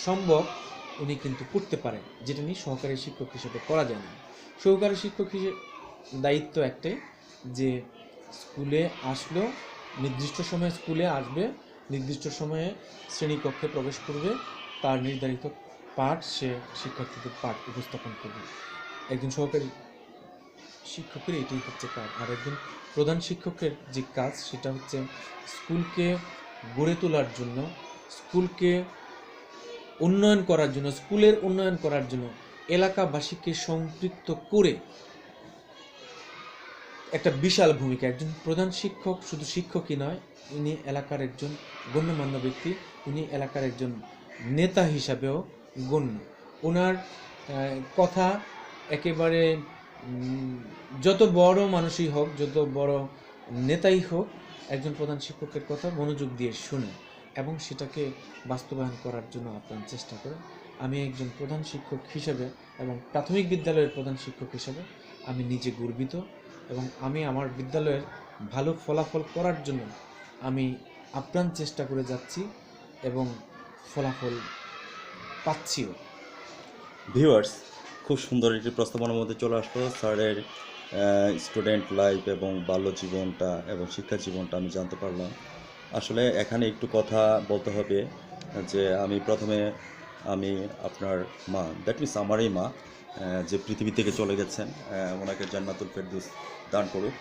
সম্ভব উনি কিন্তু করতে পারেন, যেটা নিয়ে সহকারী শিক্ষক হিসেবে করা যায় না। সহকারী শিক্ষক হিসেবে দায়িত্ব একটাই, যে স্কুলে আসলো, নির্দিষ্ট সময়ে স্কুলে আসবে, নির্দিষ্ট সময়ে শ্রেণীকক্ষে প্রবেশ করবে, তার নির্ধারিত পাঠ সে শিক্ষার্থীদের পাঠ উপস্থাপন করবে। একজন সহকারী শিক্ষকের এটাই হচ্ছে কাজ। আর একজন প্রধান শিক্ষকের যে কাজ, সেটা হচ্ছে স্কুলকে গড়ে তোলার জন্য, স্কুলকে উন্নয়ন করার জন্য, স্কুলের উন্নয়ন করার জন্য এলাকাবাসীকে সম্পৃক্ত করে একটা বিশাল ভূমিকা। একজন প্রধান শিক্ষক শুধু শিক্ষকই নয়, উনি এলাকার একজন গণ্যমান্য ব্যক্তি, উনি এলাকার একজন নেতা হিসাবেও গণ্য। ওনার কথা একেবারে যত বড় মানুষই হোক, যত বড় নেতাই হোক, একজন প্রধান শিক্ষকের কথা মনোযোগ দিয়ে শুনে এবং সেটাকে বাস্তবায়ন করার জন্য আপ্রাণ চেষ্টা করে। আমি একজন প্রধান শিক্ষক হিসেবে এবং প্রাথমিক বিদ্যালয়ের প্রধান শিক্ষক হিসেবে আমি নিজে গর্বিত, এবং আমি আমার বিদ্যালয়ের ভালো ফলাফল করার জন্য আমি আপ্রাণ চেষ্টা করে যাচ্ছি এবং ফলাফল পাচ্ছিও। ভিউয়ার্স, খুব সুন্দর একটি প্রস্তাবনার মধ্যে চলে আসলো স্যারের স্টুডেন্ট লাইফ এবং বাল্য জীবনটা এবং শিক্ষা জীবনটা আমি জানতে পারলাম। আসলে এখানে একটু কথা বলতে হবে যে প্রথমে আমি আপনার মা, দ্যাট মিনস আমারই মা, যে পৃথিবী থেকে চলে গেছেন, ওনাকে জান্নাতুল ফেরদৌস দান করুক।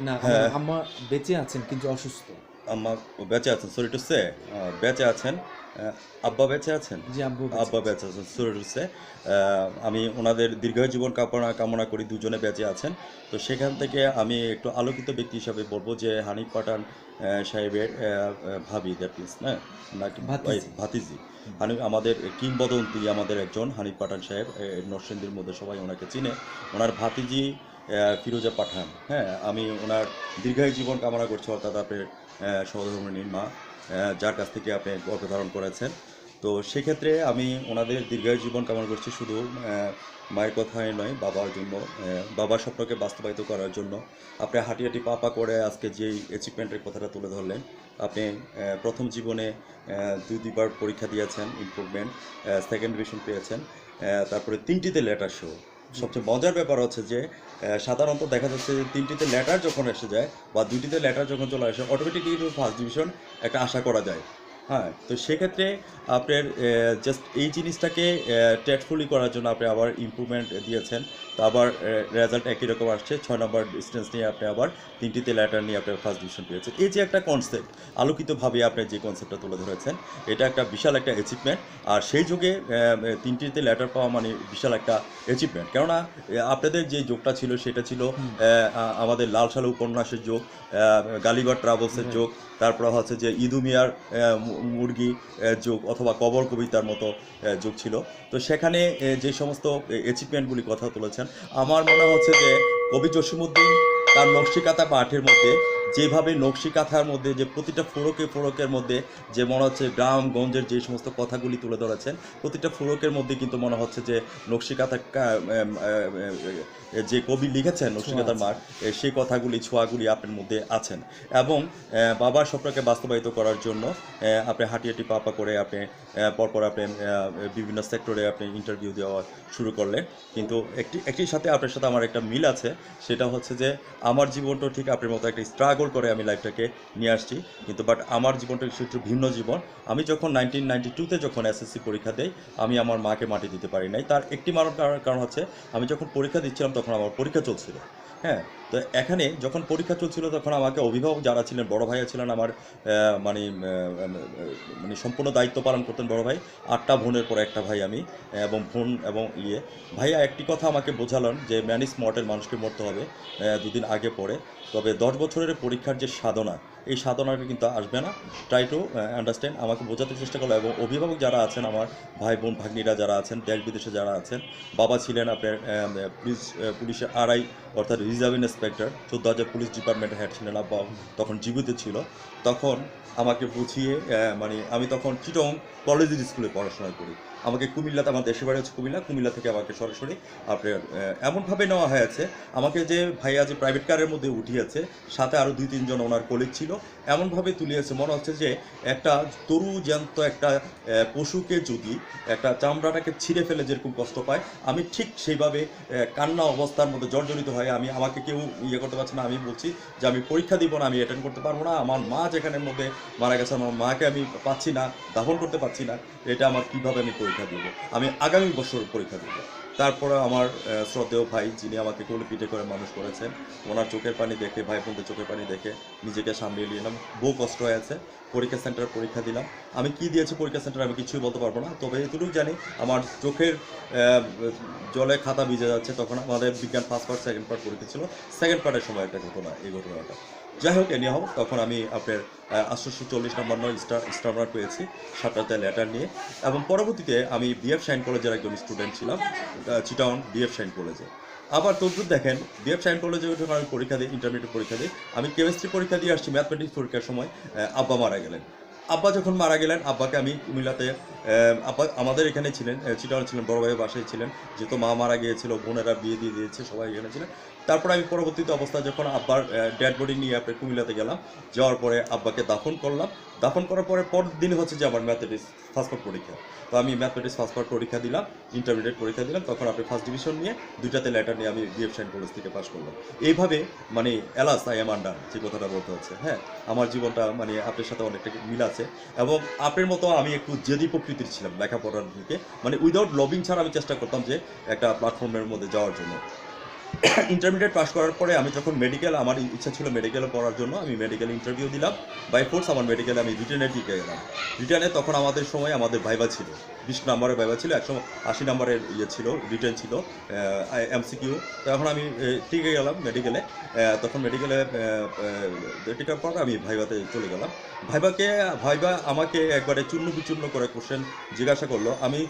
না, আমার আম্মা বেঁচে আছেন কিন্তু অসুস্থ। আম্মা বেঁচে আছেন, সরি টু সে, বেঁচে আছেন। আব্বা বেঁচে আছেন? জি, আব্বু আব্বা বেঁচে আছেন, সরি টু সে। আমি ওনাদের দীর্ঘায়ু জীবন কামনা করি, দুজনে বেঁচে আছেন। তো সেখান থেকে আমি একটু আলোকিত ব্যক্তি হিসাবে বলবো যে হানিফ পাঠান সাহেবের ভাবি, দ্যাট মিনস না, নাকি ভাতিজি, হানিফ আমাদের কিংবদন্তি, আমাদের একজন হানিফ পাঠান সাহেব, নরসিংদীর মধ্যে সবাই ওনাকে চিনে। ওনার ভাতিজি ফিরোজা পাঠান, হ্যাঁ, আমি ওনার দীর্ঘায়ু জীবন কামনা করছি, অর্থাৎ আপনার সহধর্মিণীর মা, যার কাছ থেকে আপনি গর্ভধারণ করেছেন। তো সেক্ষেত্রে আমি ওনাদের দীর্ঘায়ু জীবন কামনা করছি, শুধু মায়ের কথাই নয়, বাবার জন্য, বাবার স্বপ্নকে বাস্তবায়িত করার জন্য। আপনি হাঁটি হাঁটি পা পা করে আজকে যেই অ্যাচিভমেন্টের কথাটা তুলে ধরলেন, আপনি প্রথম জীবনে দুইবার পরীক্ষা দিয়েছেন, ইমপ্রুভমেন্ট, সেকেন্ড ডিভিশন পেয়েছেন, তারপরে 3টিতে লেটার সহ। সবচেয়ে মজার ব্যাপার হচ্ছে যে সাধারণত দেখা যাচ্ছে যে 3টিতে লেটার যখন এসে যায় বা 2টিতে লেটার যখন চলে আসে, অটোমেটিকলি ফার্স্ট ডিভিশন একটা আশা করা যায়। হ্যাঁ, তো সেক্ষেত্রে আপনার জাস্ট এই জিনিসটাকে ট্যাক্টফুলি করার জন্য আপনি আবার ইমপ্রুভমেন্ট দিয়েছেন। তো আবার রেজাল্ট একই রকম আসছে, 6 নম্বর ডিস্টেন্স নিয়ে আপনি আবার 3টিতে লেটার নিয়ে আপনার ফার্স্ট ডিভিশন পেয়েছেন। এই যে একটা কনসেপ্ট, আলোকিতভাবে আপনি যে কনসেপ্টটা তুলে ধরেছেন, এটা একটা বিশাল একটা অ্যাচিভমেন্ট। আর সেই যুগে 3টিতে লেটার পাওয়া মানে বিশাল একটা অ্যাচিভমেন্ট। কেননা আপনাদের যে যোগটা ছিল সেটা ছিল আমাদের লাল সালে উপন্যাসের যোগ, গালিগড় ট্রাভেলসের যোগ, তারপর হচ্ছে যে ইদু মিয়ার মুরগি যোগ, অথবা কবর কবিতার মতো যোগ ছিল। তো সেখানে যে সমস্ত অ্যাচিভমেন্টগুলি কথা তুলেছেন, আমার মনে হচ্ছে যে কবি জসিমউদ্দিন তার নকশিকাঁথা পাঠের মধ্যে যেভাবে নকশিকাঁথার মধ্যে যে প্রতিটা ফোড়কের মধ্যে যে মনে হচ্ছে গ্রামগঞ্জের যে সমস্ত কথাগুলি তুলে ধরেছেন, প্রতিটা ফোড়কের মধ্যে কিন্তু মনে হচ্ছে যে নকশিকাঁথা যে কবি লিখেছেন নকশিকাঁথার মাঠ, সেই কথাগুলি, ছোঁয়াগুলি আপনার মধ্যে আছেন। এবং বাবার স্বপ্নকে বাস্তবায়িত করার জন্য আপনি হাঁটি হাঁটি পা পা করে আপনি পরপর আপনি বিভিন্ন সেক্টরে আপনি ইন্টারভিউ দেওয়া শুরু করলেন। কিন্তু একটির সাথে আপনার সাথে আমার একটা মিল আছে, সেটা হচ্ছে যে আমার জীবনটাও ঠিক আপনার মতো একটা স্ট্রাগল করে আমি লাইফটাকে নিয়ে আসছি, কিন্তু বাট আমার জীবনটা একটু ভিন্ন জীবন। আমি যখন 1992-তে যখন এসএসসি পরীক্ষা দেই, আমি আমার মাকে মাটি দিতে পারি নাই। তার একটি কারণ হচ্ছে, আমি যখন পরীক্ষা দিচ্ছিলাম তখন আমার পরীক্ষা চলছিল। হ্যাঁ, তো এখানে যখন পরীক্ষা চলছিল তখন আমাকে অভিভাবক যারা ছিলেন, বড় ভাইয়া ছিলেন আমার, মানে মানে সম্পূর্ণ দায়িত্ব পালন করতেন বড় ভাই। 8টা বোনের পর একটা ভাই আমি, এবং বোন এবং ভাইয়া একটি কথা আমাকে বোঝালেন যে ম্যান ইজ মর্টাল, মানুষকে মরতে হবে 2 দিন আগে পরে। তবে 10 বছরের পরীক্ষার যে সাধনা, এই সাধনাটা কিন্তু আসবে না। ট্রাই টু আন্ডারস্ট্যান্ড, আমাকে বোঝাতে চেষ্টা করলো। এবং অভিভাবক যারা আছেন, আমার ভাই বোন ভাগ্নিরা যারা আছেন, দেশ বিদেশে যারা আছেন, বাবা ছিলেন আপনার পুলিশের আরআই, অর্থাৎ রিজার্ভ ইন্সপেক্টর, 14,000 পুলিশ ডিপার্টমেন্টের হেড ছিলেন। আব্বা তখন জীবিত ছিল। তখন আমাকে বুঝিয়ে, মানে আমি তখন চিটং কলেজের স্কুলে পড়াশোনা করি। আমাকে কুমিল্লাতে, আমার দেশের বাড়ি হচ্ছে কুমিল্লা থেকে আমাকে সরাসরি আপনার এমনভাবে নেওয়া হয়েছে, আমাকে যে ভাইয়া যে প্রাইভেট কারের মধ্যে উঠিয়েছে, সাথে আরও 2-3 জন ওনার কলিগ ছিল, ছিল, এমনভাবে তুলিয়েছে মনে হচ্ছে যে একটা তরু জ্যান্ত একটা পশুকে যদি একটা চামড়াটাকে ছিঁড়ে ফেলে যেরকম কষ্ট পায়, আমি ঠিক সেইভাবে কান্না অবস্থার মধ্যে জর্জরিত হয়। আমাকে কেউ ইয়ে করতে পারছে না। আমি বলছি যে আমি পরীক্ষা দিব না, আমি অ্যাটেন্ড করতে পারবো না, আমার মা যেখানের মধ্যে মারা গেছে, আমার মাকে আমি পাচ্ছি না, দাফন করতে পারছি না, এটা আমার কীভাবে আমি পরীক্ষা দেবো, আমি আগামী বছর পরীক্ষা দেবো। তারপরে আমার শ্রদ্ধেয় ভাই, যিনি আমাকে কোলে পিঠে করে মানুষ করেছেন, ওনার চোখের পানি দেখে, ভাই বোনদের চোখের পানি দেখে নিজেকে সামলিয়ে নিলাম। বহু কষ্ট হয়েছে। পরীক্ষা সেন্টারে পরীক্ষা দিলাম। আমি কি দিয়েছি পরীক্ষা সেন্টারে আমি কিছুই বলতে পারবো না, তবে এটুকু জানি আমার চোখের জলে খাতা ভিজে যাচ্ছে। তখন আমাদের বিজ্ঞান ফার্স্ট পার্ট সেকেন্ড পার্ট পরীক্ষা ছিল, সেকেন্ড পার্টের সময় একটা ঘটনা, এই ঘটনাটা। যাই হোক, এনে হোক, তখন আমি আপনার 840 নম্বর স্টার মার্ক পেয়েছি 7টাতে লেটার নিয়ে। এবং পরবর্তীতে আমি বিএফ শাইন কলেজের একজন স্টুডেন্ট ছিলাম, চিটাগং বিএফ শাইন কলেজে। আবার তদ্রুপ দেখেন, বিএফ শাইন কলেজে যখন আমি পরীক্ষা দিই, ইন্টারমিডিয়েট পরীক্ষা দিই, আমি কেমিস্ট্রি পরীক্ষা দিয়ে আসছি, ম্যাথমেটিক্স পরীক্ষার সময় আব্বা মারা গেলেন। আব্বা যখন মারা গেলেন, আব্বাকে আমি কুমিল্লাতে, আব্বা আমাদের এখানে ছিলেন, চিটাগং ছিলেন, বড় ভাইয়ের বাসায় ছিলেন, যেহেতু মা মারা গিয়েছিল, বোনেরা বিয়ে দিয়ে দিয়েছে, সবাই এখানে ছিলেন। তারপর আমি পরবর্তীতে অবস্থায় যখন আব্বার ডেড বডি নিয়ে আপনার কুমিল্লাতে গেলাম, যাওয়ার পরে আব্বাকে দাফন করলাম। দাফন করার পরে পরের দিন হচ্ছে যে আমার ম্যাথমেটিক্স ফার্স্ট পার্ট পরীক্ষা। তো আমি ম্যাথমেটিক্স ফার্স্ট পার্ট পরীক্ষা দিলাম, ইন্টারমিডিয়েট পরীক্ষা দিলাম। তখন আপনি ফার্স্ট ডিভিশন নিয়ে 2টাতে লেটার নিয়ে আমি বিএফ শাইন কলেজ থেকে পাস করলাম। এইভাবে মানে এলাস আই এম আন্ডার যে কথাটা বলতে হচ্ছে, হ্যাঁ, আমার জীবনটা মানে আপনার সাথে অনেকটা মিল আছে। এবং আপনার মতো আমি একটু জেদি প্রকৃতির ছিলাম লেখাপড়ার দিকে, মানে উইদাউট লবিং ছাড়া আমি চেষ্টা করতাম যে একটা প্ল্যাটফর্মের মধ্যে যাওয়ার জন্য। ইন্টারমিডিয়েট পাস করার পরে আমি যখন মেডিকেল, আমার ইচ্ছা ছিল মেডিকেলে পড়ার জন্য, আমি মেডিকেল ইন্টারভিউ দিলাম। বাই ফোর্স আমার মেডিকেলে আমি রিটেনে টিকে গেলাম। রিটার্নে তখন আমাদের সময় আমাদের ভাইবা ছিল, 20 নম্বরের ভাইবা ছিল, 180 নম্বরের ইয়ে ছিল, রিটেন ছিল, এমসিকিউ। তখন আমি টিকে গেলাম মেডিকেলে। তখন মেডিকেলে টিকার পর আমি ভাইবাতে চলে গেলাম। ভাইবা আমাকে একবারে চূর্ণ বিচূর্ণ করে কোশ্চেন জিজ্ঞাসা করলো। আমি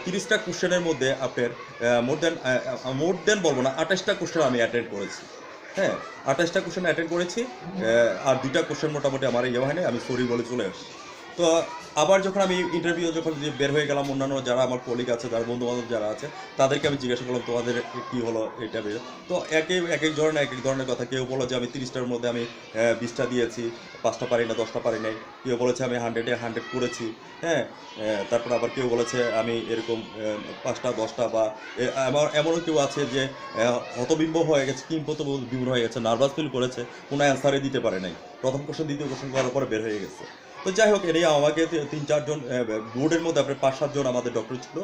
30টা কোশ্চেনের মধ্যে আপনার মোর দেন বলবো না, 28টা কোশ্চেন আমি অ্যাটেন্ড করেছি। হ্যাঁ, 28টা কোশ্চেন অ্যাটেন্ড করেছি। আর 2টা কোশ্চেন মোটামুটি আমার ইয়ে হয়নি, আমি সরি বলে চলে আসি। তো আবার যখন আমি ইন্টারভিউ যখন বের হয়ে গেলাম, অন্যান্য যারা আমার কলিগ আছে, যারা বন্ধু বান্ধব যারা আছে, তাদেরকে আমি জিজ্ঞাসা করলাম তোমাদের কী হলো এটা বের। তো এক এক ধরনের কথা। কেউ বলো যে আমি 30টার মধ্যে আমি 20টা দিয়েছি, 5টা পারি না, 10টা পারি নাই। কেউ বলেছে আমি 100-এ 100 করেছি। হ্যাঁ, তারপর আবার কেউ বলেছে আমি এরকম 5টা 10টা, বা এমনও কেউ আছে যে হতবিম্ব হয়ে গেছে, বিম্ব হয়ে গেছে, নার্ভাস ফিল করেছে, কোনো অ্যান্সারে দিতে পারে নাই, প্রথম কোশ্চেন দ্বিতীয় কোশ্চেন করার পরে বের হয়ে গেছে। তো যাই হোক, এটাই আমাকে 3-4 জন বোর্ডের মধ্যে আপনার 5-7 জন আমাদের ডক্টর ছিল।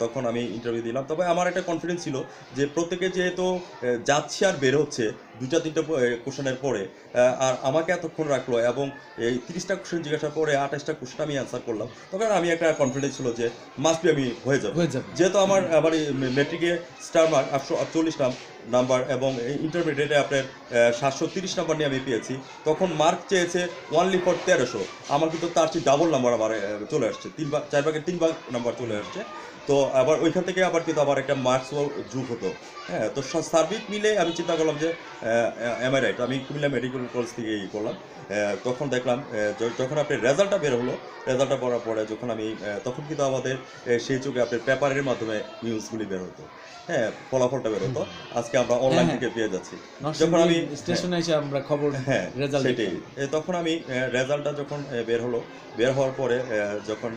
তখন আমি ইন্টারভিউ দিলাম। তবে আমার একটা কনফিডেন্স ছিল যে প্রত্যেকে যেহেতু যাচ্ছে আর বের হচ্ছে 2-3টা কোশ্চেনের পরে, আর আমাকে এতক্ষণ রাখলো এবং এই 30টা কোশ্চেন জিজ্ঞাসার পরে 28টা কোশ্চেন আমি অ্যান্সার করলাম, তখন আমি একটা কনফিডেন্স ছিল যে মাস্ট বি আমি হয়ে যাবো। যেহেতু আমার মেট্রিকে স্টার মার্ক 848 নাম্বার এবং ইন্টারমিডিয়েটে আপনার 730 নাম্বার নিয়ে আমি পেয়েছি। তখন মার্ক চেয়েছে অনলি ফর 1300, আমার কিন্তু তার চেয়ে ডাবল নাম্বার আমার চলে আসছে, 4 ভাগের 3 ভাগ নাম্বার চলে আসছে। তো আবার ওইখান থেকে আবার কিন্তু আবার একটা মার্কসও যোগ হতো। হ্যাঁ, তো সার্বিক মিলে আমি চিন্তা করলাম যে এম আই রাইট, আমি কুমিল্লা মেডিকেল কলেজ থেকে এই করলাম। তখন দেখলাম যখন আপনার রেজাল্টটা বের হলো, রেজাল্টটা পড়ার পরে যখন আমি তখন কিন্তু আমাদের সেই যুগে আপনার পেপারের মাধ্যমে নিউজগুলি বের হতো। হ্যাঁ, ফলাফলটা বের হতো। আজকে আমরা অনলাইন থেকে পেয়ে যাচ্ছি। যখন আমি স্টেশনে এসে আমরা খবর, হ্যাঁ রেজাল্ট সেটাই, তখন আমি রেজাল্টটা যখন বের হলো, বের হওয়ার পরে যখন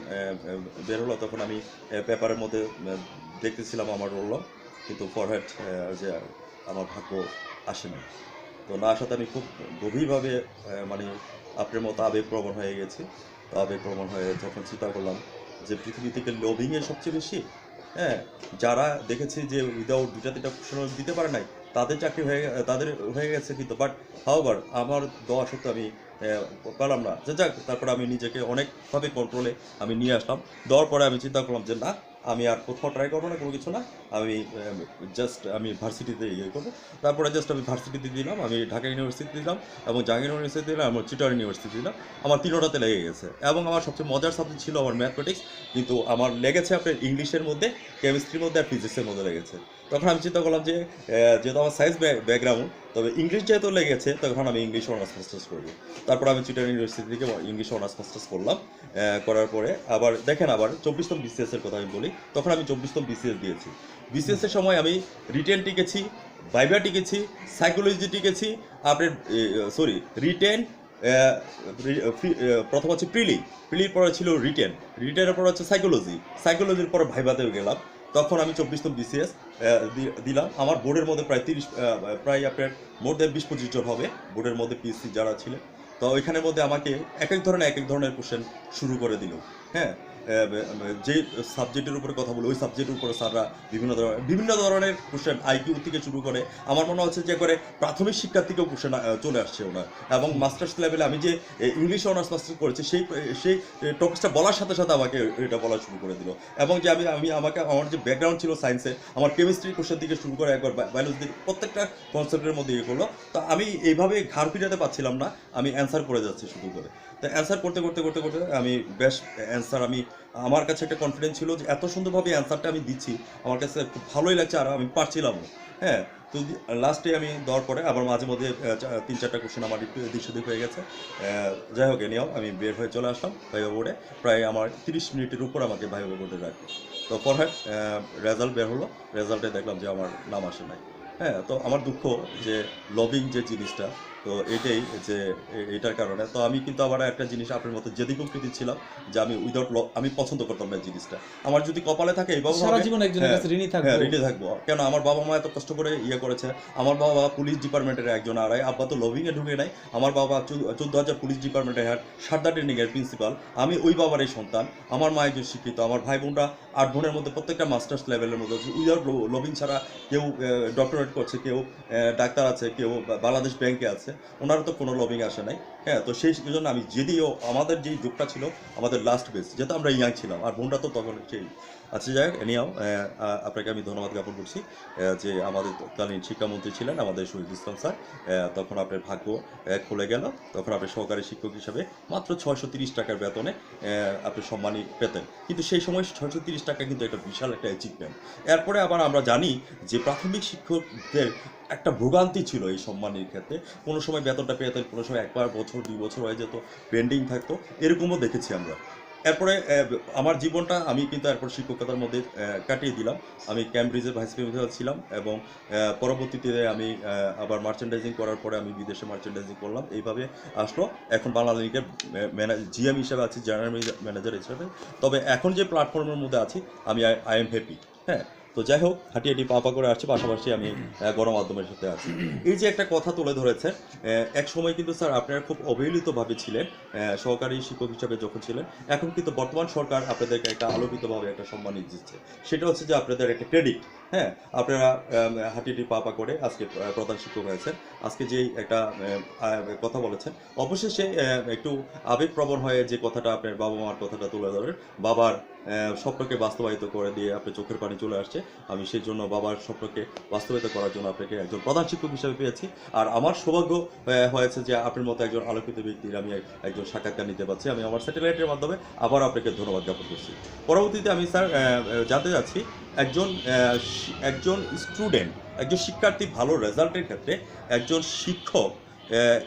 বের হলো, তখন আমি পেপারের মধ্যে দেখতেছিলাম আমার রোল, কিন্তু ফরহেড যে আমার ভাগ্য আসেনি। তো না আসাতে আমি খুব গভীরভাবে মানে আপনার মতো আবেগপ্রবণ হয়ে গেছি। তো আবেগপ্রবণ হয়ে যখন চিন্তা করলাম যে পৃথিবী থেকে লবিংয়ে সবচেয়ে বেশি, হ্যাঁ, যারা দেখেছি যে উইদাউট 2টা-3টা কোশ্চেন দিতে পারে নাই, তাদের চাকরি তাদের হয়ে গেছে, কিন্তু বাট হাওয়ার আমার দেওয়া সত্ত্বেও আমি পেলাম না। যে যাক, তারপরে আমি নিজেকে অনেকভাবে কন্ট্রোলে আমি নিয়ে আসলাম। দেওয়ার পরে আমি চিন্তা করলাম যে না, আমি আর কোথাও ট্রাই করবো না, কোনো কিছু না, আমি জাস্ট আমি ভার্সিটিতে ইয়ে করবো। তারপরে জাস্ট আমি ভার্সিটিতে দিলাম, আমি ঢাকা ইউনিভার্সিটি দিলাম এবং জাহাঙ্গীর ইউনিভার্সিটি দিলাম, আমার চিটাগং ইউনিভার্সিটি দিলাম। আমার 3টাতে লেগে গেছে এবং আমার সবচেয়ে মজার সাবজেক্ট ছিল আমার ম্যাথমেটিক্স, কিন্তু আমার লেগেছে আপনার ইংলিশের মধ্যে, কেমিস্ট্রির মধ্যে আর ফিজিক্সের মধ্যে লেগেছে। তখন আমি চিন্তা করলাম যে যেহেতু আমার সায়েন্স ব্যাকগ্রাউন্ড, তবে ইংলিশ যেহেতু লেগেছে, তখন আমি ইংলিশ অনার্স মাস্টার্স করবো। তারপর আমি চিটাগং ইউনিভার্সিটি থেকে ইংলিশ অনার্স মাস্টার্স করলাম। করার পরে আবার দেখেন, আবার 24তম বিসিএসের কথা আমি বলি, তখন আমি 24তম বিসিএস দিয়েছি। বিসিএসের সময় আমি রিটেন টিকেছি, ভাইভা টিকেছি, সাইকোলজি টিকেছি, আপনার রিটেন, প্রথম হচ্ছে প্রিলির পরে ছিল রিটেনের পরে হচ্ছে সাইকোলজির পরে ভাইভাতেও গেলাম। তখন আমি 24তম BCS দিলাম। আমার বোর্ডের মধ্যে প্রায় আপনার মোর দেন 20-25 জন হবে বোর্ডের মধ্যে পিএসসি যারা ছিলেন। তো ওইখানের মধ্যে আমাকে এক এক ধরনের কোশ্চেন শুরু করে দিল। হ্যাঁ, যে সাবজেক্টের উপরে কথা বলে ওই সাবজেক্টের উপরে স্যাররা বিভিন্ন ধরনের কোশ্চেন আইকিউ থেকে শুরু করে আমার মনে হচ্ছে যে করে প্রাথমিক শিক্ষার থেকেও কোশ্চেন চলে আসছে ওনার। এবং মাস্টার্স লেভেলে আমি যে ইংলিশ অনার্স মাস্টার্স করেছি সেই টপিকসটা বলার সাথে সাথে আমাকে এটা বলা শুরু করে দিল। এবং যে আমার যে ব্যাকগ্রাউন্ড ছিল সায়েন্সে, আমার কেমিস্ট্রি কোশ্চেন থেকে শুরু করে একবার বায়োলজি প্রত্যেকটা কনসেপ্টের মধ্যে ইয়ে করলো। তো আমি এইভাবে ঘাড় ফিরাতে পারছিলাম না, আমি অ্যান্সার করে যাচ্ছি শুরু করে। তো অ্যান্সার করতে আমি বেশ অ্যান্সার আমার কাছে একটা কনফিডেন্স ছিল যে এত সুন্দরভাবে অ্যান্সারটা আমি দিচ্ছি, আমার কাছে খুব ভালোই লাগছে আর আমি পারছিলামও। হ্যাঁ, তো লাস্টে আমি দেওয়ার পরে আবার মাঝে মধ্যে 3-4টা কোশ্চেন আমার একটু এদিক সেদিক হয়ে গেছে। যাই হোক এনিও আমি বের হয়ে চলে আসলাম ভাইবা বোর্ডে। প্রায় আমার 30 মিনিটের উপর আমাকে ভাইবা বোর্ডে রাখলো। তো পরে রেজাল্ট বের হলো, রেজাল্টে দেখলাম যে আমার নাম আসে নাই। হ্যাঁ, তো আমার দুঃখ যে লবিং যে জিনিসটা, তো এটাই যে এটার কারণে। তো আমি কিন্তু আবার একটা জিনিস আপনার মতো জেদি প্রকৃতি ছিলাম যে আমি আমি পছন্দ করতাম না জিনিসটা। আমার যদি কপালে থাকে এইভাবে সারা জীবন একজনের কাছে ঋণী থাকবো। হ্যাঁ, ঋণী থাকবো। কেন আমার বাবা মা এত কষ্ট করে ইয়ে করেছে। আমার বাবা পুলিশ ডিপার্টমেন্টের একজন, আর আব্বা তো লবিংয়ে ঢুকে নাই। আমার বাবা 14,000 পুলিশ ডিপার্টমেন্টের হেড, সারদা ট্রেনিংয়ের প্রিন্সিপাল। আমি ওই বাবারই সন্তান। আমার মা একজন শিক্ষিত, আমার ভাই বোনরা 8 বোনের মধ্যে প্রত্যেকটা মাস্টার্স লেভেলের মধ্যে আছে। উইদাউট লবিং ছাড়া কেউ ডক্টরেট করছে, কেউ ডাক্তার আছে, কেউ বাংলাদেশ ব্যাংকে আছে। ওনারা তো কোনো লবিং আসে নাই। হ্যাঁ, তো সেই জন্য আমি যদিও আমাদের যেই যুগটা ছিল আমাদের লাস্ট বেস, যেহেতু আমরা ইয়াং ছিলাম আর বোনটা তো তখন সেই। আচ্ছা যাই হোক এনিয়াও আপনাকে আমি ধন্যবাদ জ্ঞাপন করছি যে আমাদের তৎকালীন শিক্ষামন্ত্রী ছিলেন আমাদের শহীদ ইসলাম স্যার। তখন আপনার ভাগ্য খুলে গেল, তখন আপনি সহকারী শিক্ষক হিসাবে মাত্র 630 টাকার বেতনে আপনি সম্মানী পেতেন। কিন্তু সেই সময় 630 টাকা কিন্তু একটা বিশাল একটা অ্যাচিভমেন্ট। এরপরে আবার আমরা জানি যে প্রাথমিক শিক্ষকদের একটা ভোগান্তি ছিল এই সম্মানের ক্ষেত্রে। কোনো সময় বেতনটা পেতেন, কোনো সময় একবার বছর 2 বছর হয়ে যেত, পেন্ডিং থাকতো, এরকমও দেখেছি আমরা। এরপরে আমার জীবনটা আমি কিন্তু এরপর শিক্ষকতার মধ্যে কাটিয়ে দিলাম। আমি ক্যামব্রিজের ভাইস প্রিন্সিপাল ছিলাম এবং পরবর্তীতে আমি আবার মার্চেন্ডাইজিং করার পরে আমি বিদেশে মার্চেন্ডাইজিং করলাম। এইভাবে আসলো। এখন বাংলা লিংকের জিএম হিসেবে আছি, জেনারেল ম্যানেজার হিসেবে। তবে এখন যে প্ল্যাটফর্মের মধ্যে আছি আমি আই এম হ্যাপি। হ্যাঁ, তো যাই হোক হাঁটিয়াটি পা করে আসছে, পাশাপাশি আমি গণমাধ্যমের সাথে আছি। এই যে একটা কথা তুলে ধরেছে, এক সময় কিন্তু স্যার আপনারা খুব অবহেলিতভাবে ছিলেন সহকারী শিক্ষক হিসাবে যখন ছিলেন। এখন কিন্তু বর্তমান সরকার আপনাদেরকে একটা আলোকিতভাবে একটা সম্মান দিচ্ছে, সেটা হচ্ছে যে আপনাদের একটা ক্রেডিট। হ্যাঁ, আপনারা হাঁটিয়াটি পা করে আজকে প্রধান শিক্ষক হয়েছেন। আজকে যেই একটা কথা বলেছেন, অবশেষে একটু আবেগপ্রবণ হয়ে যে কথাটা আপনার বাবা মার কথাটা তুলে ধরেন, বাবার স্বপ্নকে বাস্তবায়িত করে দিয়ে আপনার চোখের পানি চলে আসছে। আমি সেই জন্য বাবার স্বপ্নকে বাস্তবায়িত করার জন্য আপনাকে একজন প্রধান শিক্ষক হিসেবে পেয়েছি। আর আমার সৌভাগ্য হয়েছে যে আপনার মতো একজন আলোকিত ব্যক্তির আমি একজন সাক্ষাৎকার নিতে পারছি। আমি আমার স্যাটেলাইটের মাধ্যমে আবার আপনাকে ধন্যবাদ জ্ঞাপন করছি। পরবর্তীতে আমি স্যার জানতে চাচ্ছি একজন স্টুডেন্ট, একজন শিক্ষার্থী ভালো রেজাল্টের ক্ষেত্রে একজন শিক্ষক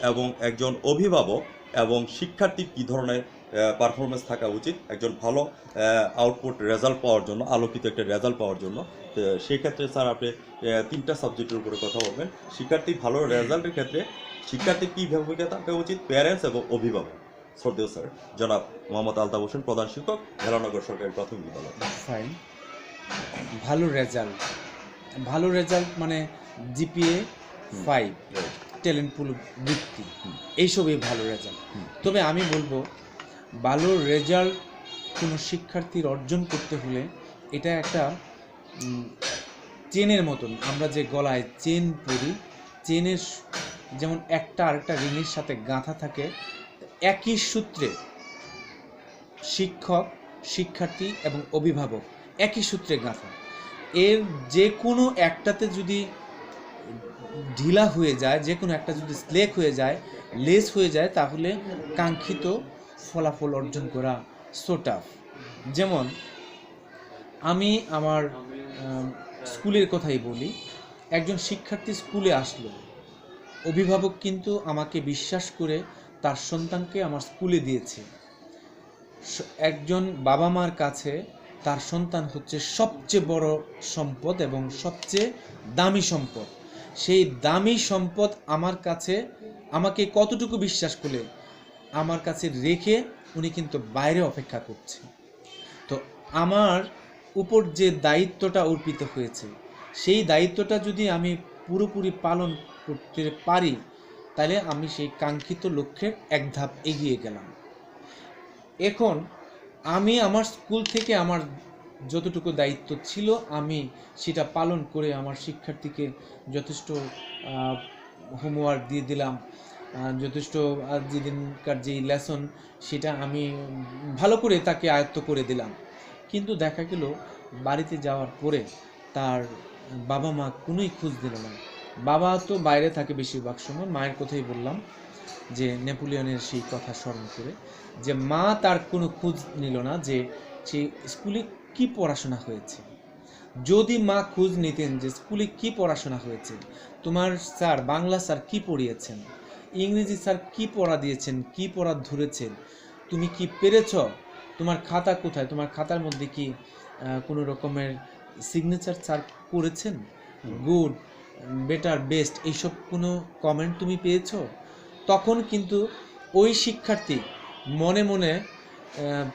এবং একজন অভিভাবক এবং শিক্ষার্থীর কী ধরনের পারফরমেন্স থাকা উচিত একজন ভালো আউটপুট রেজাল্ট পাওয়ার জন্য, আলোকিত একটা রেজাল্ট পাওয়ার জন্য। সেই ক্ষেত্রে স্যার আপনি 3টা সাবজেক্টের উপরে কথা বলবেন। শিক্ষার্থী ভালো রেজাল্টের ক্ষেত্রে শিক্ষার্থীর কী ভূমিকা থাকা উচিত, প্যারেন্টস এবং অভিভাবক। শ্রদ্ধেয় স্যার জনাব মোহাম্মদ আলতাফ হোসেন, প্রধান শিক্ষক, ভেলানগর সরকারি প্রাথমিক বিদ্যালয়। ফাইন। ভালো রেজাল্ট মানে জিপিএ 5, ট্যালেন্টফুল বৃত্তি, এইসবই ভালো রেজাল্ট। তবে আমি বলবো ভালো রেজাল্ট কোনো শিক্ষার্থীর অর্জন করতে হলে এটা একটা চেনের মতন। আমরা যে গলায় চেন পরি, চেনের যেমন একটা আরেকটা রিংয়ের সাথে গাঁথা থাকে, একই সূত্রে শিক্ষক, শিক্ষার্থী এবং অভিভাবক একই সূত্রে গাঁথা। এর যে কোনো একটাতে যদি ঢিলা হয়ে যায়, যে কোনো একটা যদি স্লেক হয়ে যায়, লেস হয়ে যায়, তাহলে কাঙ্ক্ষিত ফলাফল অর্জন করা সো টাফ। যেমন আমি আমার স্কুলের কথাই বলি। একজন শিক্ষার্থী স্কুলে আসলো, অভিভাবক কিন্তু আমাকে বিশ্বাস করে তার সন্তানকে আমার স্কুলে দিয়েছে। একজন বাবা মার কাছে তার সন্তান হচ্ছে সবচেয়ে বড় সম্পদ এবং সবচেয়ে দামি সম্পদ। সেই দামি সম্পদ আমার কাছে আমাকে কতটুকু বিশ্বাস করে আমার কাছে রেখে উনি কিন্তু বাইরে অপেক্ষা করছে। তো আমার উপর যে দায়িত্বটা অর্পিত হয়েছে, সেই দায়িত্বটা যদি আমি পুরোপুরি পালন করতে পারি, তাহলে আমি সেই কাঙ্ক্ষিত লক্ষ্যের এক ধাপ এগিয়ে গেলাম। এখন আমি আমার স্কুল থেকে আমার যতটুকু দায়িত্ব ছিল আমি সেটা পালন করে আমার শিক্ষার্থীকে যথেষ্ট হোমওয়ার্ক দিয়ে দিলাম, যথেষ্ট যেদিনকার যেই লেসন সেটা আমি ভালো করে তাকে আয়ত্ত করে দিলাম। কিন্তু দেখা গেল বাড়িতে যাওয়ার পরে তার বাবা মা কোনোই খোঁজ দিল না। বাবা তো বাইরে থাকে বেশিরভাগ সময়, মায়ের কথাই বললাম যে নেপোলিয়নের সেই কথা স্মরণ করে, যে মা তার কোনো খোঁজ নিল না যে সে স্কুলে কি পড়াশোনা হয়েছে। যদি মা খোঁজ নিতেন যে স্কুলে কি পড়াশোনা হয়েছে, তোমার স্যার বাংলা স্যার কি পড়িয়েছেন, ইংরেজি স্যার কি পড়া দিয়েছেন, কি পড়া ধরেছেন, তুমি কি পেরেছ, তোমার খাতা কোথায়, তোমার খাতার মধ্যে কি কোনো রকমের সিগনেচার স্যার করেছেন, গুড, বেটার, বেস্ট, এইসব কোনো কমেন্ট তুমি পেয়েছো, তখন কিন্তু ওই শিক্ষার্থী মনে মনে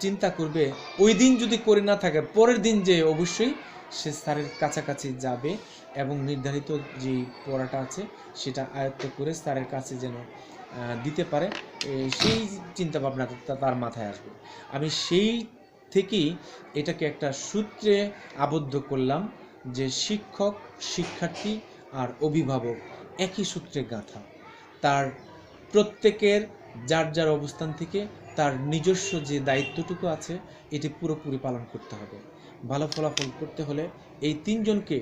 চিন্তা করবে, ওই দিন যদি করে না থাকে পরের দিন যে অবশ্যই সে স্যারের কাছাকাছি যাবে এবং নির্ধারিত যে পড়াটা আছে সেটা আয়ত্ত করে স্যারের কাছে যেন দিতে পারে, সেই চিন্তা ভাবনা তার মাথায় আসবে। আমি সেই থেকেই এটাকে একটা সূত্রে আবদ্ধ করলাম যে শিক্ষক, শিক্ষার্থী আর অভিভাবক একই সূত্রে গাঁথা। তার প্রত্যেকের যার যার অবস্থান থেকে তার নিজস্ব যে দায়িত্বটুকু আছে এটি পুরোপুরি পালন করতে হবে। ভালো ফলাফল করতে হলে এই তিনজনকে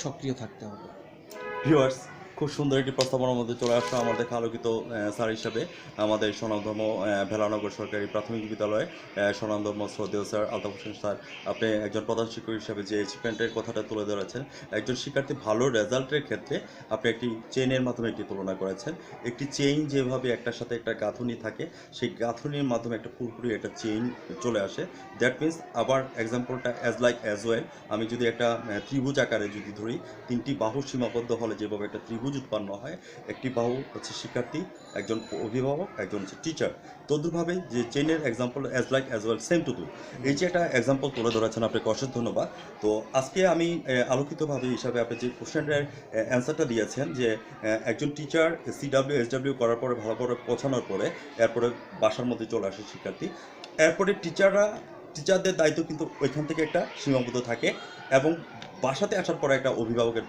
সক্রিয় থাকতে হবে। ভিউয়ার্স, খুব সুন্দর একটি প্রস্তাবনার মধ্যে চলে আসলো আমাদের আলোকিত স্যার হিসাবে আমাদের স্বনামধন্য ভেলানগর সরকারি প্রাথমিক বিদ্যালয়ে স্বনামধন্য শ্রদ্ধেয় স্যার আলতাফ হোসেন স্যার, আপনি একজন প্রধান শিক্ষক হিসাবে যে অ্যাচিভমেন্টের কথাটা তুলে ধরেছেন, একজন শিক্ষার্থী ভালো রেজাল্টের ক্ষেত্রে আপনি একটি চেইনের মাধ্যমে একটি তুলনা করেছেন। একটি চেইন যেভাবে একটার সাথে একটা গাঁথুনি থাকে, সেই গাঁথুনির মাধ্যমে একটা পুরোপুরি একটা চেইন চলে আসে। দ্যাট মিনস আবার এক্সাম্পলটা অ্যাজ লাইক অ্যাজ ওয়েল, আমি যদি একটা ত্রিভুজ আকারে যদি ধরি, তিনটি বাহু সীমাবদ্ধ হলে যেভাবে একটা ত্রিভুজ উৎপন্ন হয়, একটি বাহু হচ্ছে শিক্ষার্থী, একজন অভিভাবক, একজন হচ্ছে টিচার, তদ্রুপভাবে যে চেইনের example as like as well same to too, এই যে একটা এক্সাম্পল তুলে ধরেছেন, আপনাকে অশেষ ধন্যবাদ। তো আজকে আমি আলোকিতভাবে হিসাবে আপনি যে কোশ্চেনের অ্যান্সারটা দিয়েছেন যে একজন টিচার CW SW করার পরে ভালো করে পৌঁছানোর পরে এরপরে বাসার মধ্যে চলে আসে শিক্ষার্থী, এরপরে টিচারদের দায়িত্ব কিন্তু ওইখান থেকে একটা সীমাবদ্ধ থাকে এবং বাসাতে আসার পরে একটা অভিভাবকের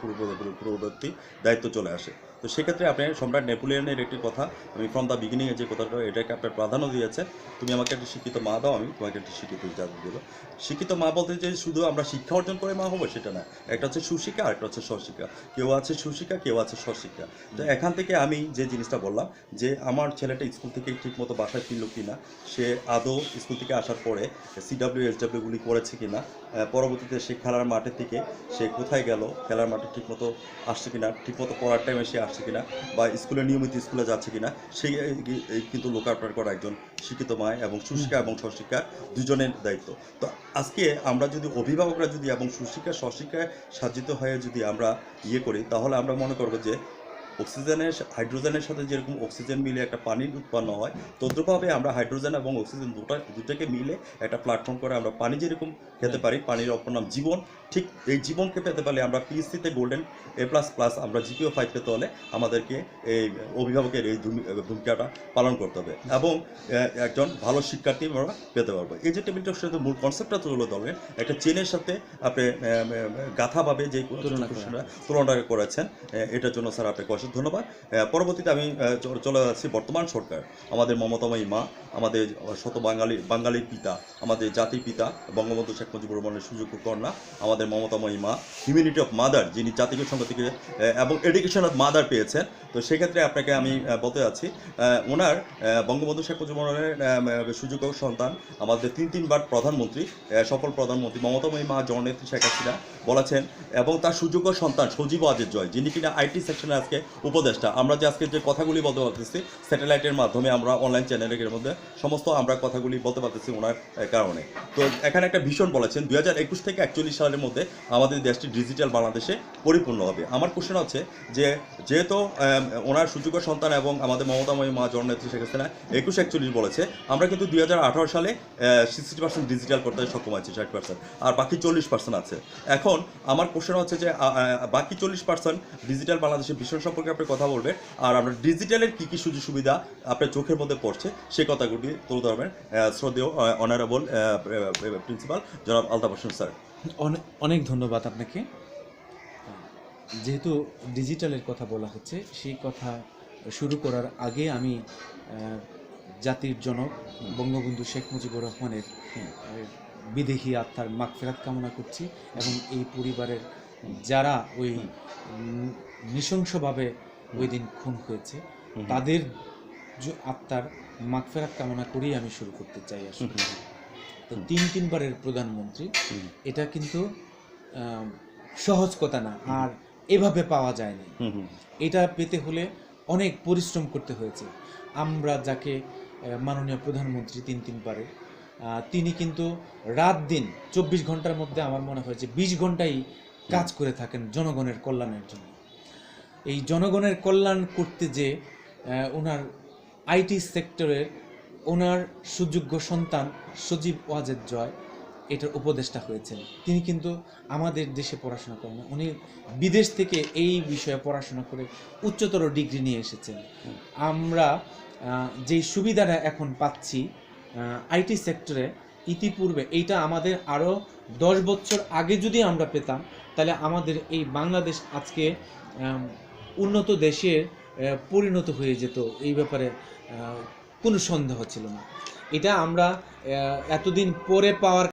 পূর্ববর্তী দায়িত্ব চলে আসে। তো সেক্ষেত্রে আপনি সম্রাট নেপোলিয়নের একটি কথা, আমি ফ্রম দ্য বিগিনিংয়ে যে কথাটা এটাকে আপনার প্রাধান্য দিয়েছেন, তুমি আমাকে একটা শিক্ষিত মা দাও, আমি তোমাকে একটা শিক্ষিত জাতি দেবো। শিক্ষিত মা বলতে যে শুধু আমরা শিক্ষা অর্জন করে মা হবো সেটা না, একটা হচ্ছে সুশিক্ষা আর একটা হচ্ছে স্বশিক্ষা। কেউ আছে সুশিক্ষা, কেউ আছে স্বশিক্ষা। তো এখান থেকে আমি যে জিনিসটা বললাম যে আমার ছেলেটা স্কুল থেকে ঠিকমতো বাসায় ফিরল কিনা, সে আদৌ স্কুল থেকে আসার পরে CW SWগুলি করেছে কিনা, পরবর্তীতে সে খেলার মাঠে থেকে সে কোথায় গেল, খেলার মাঠে ঠিকমতো আসছে কিনা, ঠিকমতো পড়ার টাইমে সে আসছে কিনা, বা স্কুলে নিয়মিত স্কুলে যাচ্ছে কিনা, সেই কিন্তু লোকার্পণ করা একজন শিক্ষিত মা এবং সুশিক্ষা এবং স্বশিক্ষা দুজনের দায়িত্ব। তো আজকে আমরা যদি অভিভাবকরা যদি এবং সুশিক্ষা স্বশিক্ষায় সাজ্জিত হয়ে যদি আমরা করি, তাহলে আমরা মনে করবো যে হাইড্রোজেনের সাথে যেরকম অক্সিজেন মিলে একটা পানির উৎপন্ন হয়, তদ্রুপভাবে আমরা হাইড্রোজেন এবং অক্সিজেন দুটাকে মিলে একটা প্ল্যাটফর্ম করে আমরা পানি যেরকম খেতে পারি, পানির অপর নাম জীবন, ঠিক এই জীবনকে পেতে পারলে আমরা PSC-তে গোল্ডেন A++ আমরা GPO 5 পেতে হলে আমাদেরকে এই অভিভাবকের এই ভূমিকাটা পালন করতে হবে এবং একজন ভালো শিক্ষার্থী আমরা পেতে পারবো। এই যে টেবিলটার সাথে মূল কনসেপ্টটা তুলে ধরলেন, একটা চেনের সাথে আপনি গাথাভাবে যে তুলনাটা করেছেন, এটার জন্য স্যার আপনাকে অশেষ ধন্যবাদ। পরবর্তীতে আমি চলে যাচ্ছি বর্তমান সরকার, আমাদের মমতাময়ী মা, আমাদের শত বাঙালির পিতা, আমাদের জাতির পিতা বঙ্গবন্ধু শেখ মুজিবুর রহমানের সুযোগ্য কন্যা, আমাদের মমতাময়ী মা, হিউম্যানিটি অফ মাদার, যিনি জাতিকে সংঘ থেকে এবং এডুকেশন অফ মাদার পেয়েছেন। তো সেক্ষেত্রে আপনাকে আমি বলতে যাচ্ছি, ওনার বঙ্গবন্ধু শেখ মুজিবুর রহমানের সুযোগ্য সন্তান, আমাদের তিনবার প্রধানমন্ত্রী, সফল প্রধানমন্ত্রী মমতাময়ী মা জননেত্রী শেখ হাসিনা বলেছেন, এবং তার সুযোগ্য সন্তান সজীব ওয়াজেদ জয়, যিনি কিনা IT সেকশনে আজকে উপদেষ্টা। আমরা যে আজকে যে কথাগুলি বলতে পারতেছি স্যাটেলাইটের মাধ্যমে, আমরা অনলাইন চ্যানেলের মধ্যে সমস্ত আমরা কথাগুলি বলতে পারতেছি ওনার কারণে। তো এখানে একটা ভীষণ বলেছেন 2021 থেকে 41 সালের মধ্যে আমাদের দেশটি ডিজিটাল বাংলাদেশে পরিপূর্ণ হবে। আমার কোশ্চেন হচ্ছে যে যেহেতু ওনার সুযোগ্য সন্তান এবং আমাদের মমতাময়ী মা জননেত্রী শেখ হাসিনা 21-41 বলেছে, আমরা কিন্তু 2018 সালে 60% ডিজিটাল করতে সক্ষম হয়েছি, 60%, আর বাকি 40% আছে। এখন আমার কোশ্চেন হচ্ছে যে বাকি 40% ডিজিটাল বাংলাদেশের ভীষণ সম্পর্কে আপনি কথা বলবেন, আর আমরা ডিজিটালের কী কী সুযোগ সুবিধা আপনার চোখের মধ্যে পড়ছে সেই কথাগুলি তুলে ধরবেন শ্রদ্ধেয় অনারেবল প্রিন্সিপাল জনাব আলতাফ হোসেন স্যার। অনেক ধন্যবাদ আপনাকে। যেহেতু ডিজিটালের কথা বলা হচ্ছে, সেই কথা শুরু করার আগে আমি জাতির জনক বঙ্গবন্ধু শেখ মুজিবুর রহমানের বিদেহী আত্মার মাগফিরাত কামনা করছি, এবং এই পরিবারের যারা ওই নৃশংসভাবে ওই দিন খুন হয়েছে তাদের আত্মার মাগফিরাত কামনা করেই আমি শুরু করতে চাই। আসলে তো তিনবারের প্রধানমন্ত্রী, এটা কিন্তু সহজ কথা না, আর এভাবে পাওয়া যায়নি। এটা পেতে হলে অনেক পরিশ্রম করতে হয়েছে। আমরা যাকে মাননীয় প্রধানমন্ত্রী তিনবারের, তিনি কিন্তু রাত দিন 24 ঘন্টার মধ্যে আমার মনে হয়েছে 20 ঘন্টাই কাজ করে থাকেন জনগণের কল্যাণের জন্য। এই জনগণের কল্যাণ করতে যে ওনার আইটি সেক্টরের ওনার সুযোগ্য সন্তান সজীব ওয়াজেদ জয় এটার উপদেষ্টা হয়েছেন। তিনি কিন্তু আমাদের দেশে পড়াশোনা করেন না, উনি বিদেশ থেকে এই বিষয়ে পড়াশোনা করে উচ্চতর ডিগ্রি নিয়ে এসেছেন। আমরা যেই সুবিধাটা এখন পাচ্ছি আইটি সেক্টরে, ইতিপূর্বে এইটা আমাদের আরও 10 বছর আগে যদি আমরা পেতাম, তাহলে আমাদের এই বাংলাদেশ আজকে উন্নত দেশে পরিণত হয়ে যেত। এই ব্যাপারে কোনো সন্দেহ ছিল না। এটা আমরা এতদিন পরে পাওয়ার